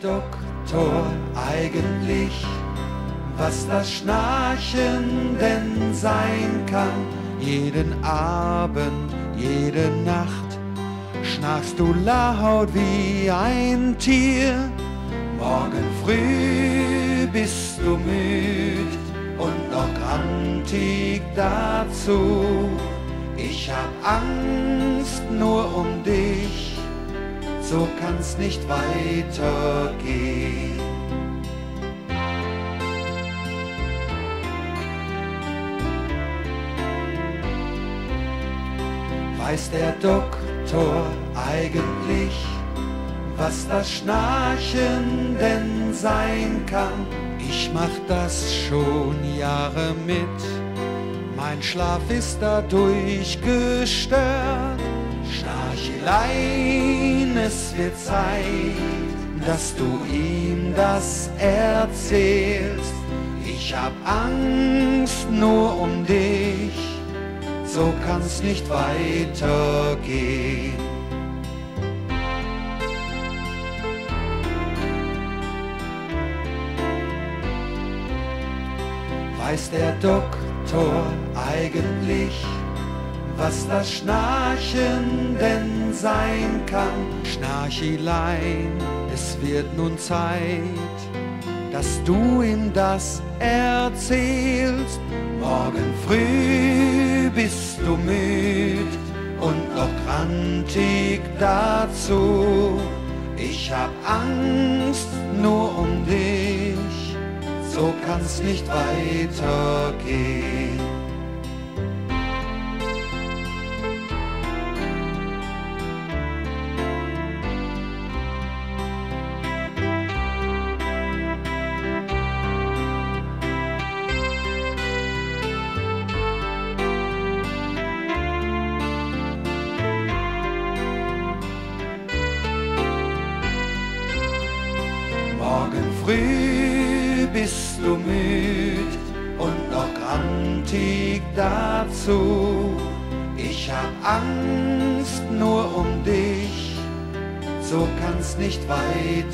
Doktor eigentlich, was das Schnarchen denn sein kann? Jeden Abend, jede Nacht schnarchst du laut wie ein Tier. Morgen früh bist du müd und noch grantig dazu. Ich hab Angst nur um dich, so kann's nicht weitergehen. Weiß der Doktor eigentlich, was das Schnarchen denn sein kann? Ich mach das schon Jahre mit, mein Schlaf ist dadurch gestört. Schnarchelein, es wird Zeit, dass du ihm das erzählst. Ich hab Angst nur um dich, so kann's nicht weitergehen. Weiß der Doktor eigentlich, was das Schnarchen denn sein kann? Schnarchelein, es wird nun Zeit, dass du ihm das erzählst. Morgen früh bist du müd und noch grantig dazu. Ich hab Angst nur um dich, so kann's nicht weitergehen. Morgen früh bist du müd und noch grantig dazu. Ich hab Angst nur um dich, so kann's nicht weitergehen.